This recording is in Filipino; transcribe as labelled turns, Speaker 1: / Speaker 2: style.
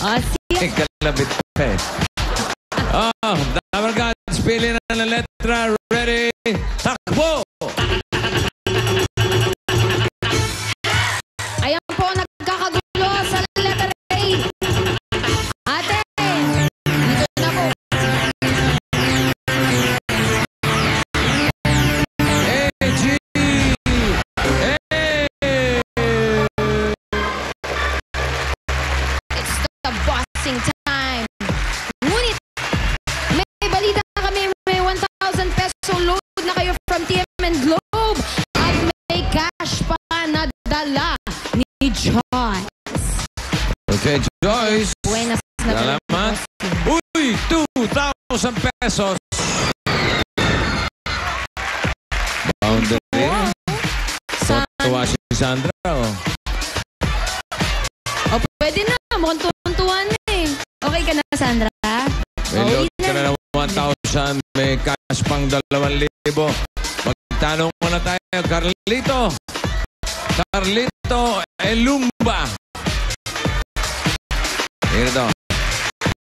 Speaker 1: Kalabit pa eh. Dabar Gods, pili na ng letra. Ready? Takbo!
Speaker 2: Ayan po, nagkakagulo sa letter A. Ate, dito na po.
Speaker 1: A-G!
Speaker 2: It's the bossing time. Ngunit, may balita na kami, may 1,000 peso load na kayo from TM and Globe. At may cash pa na dala ni Joyce.
Speaker 1: Okay, Joyce.
Speaker 2: Buenas na
Speaker 1: salamat. Uy, 2,000 pesos. Boundary. Tuwa si Sandra, oh.
Speaker 2: O, pwede na. Mukhang tuwan eh. Okay ka na, Sandra?
Speaker 1: May load ka na ng 1,000. May cash pang 2,000. Magtanong muna tayo, Carlito. Carlito Elumba.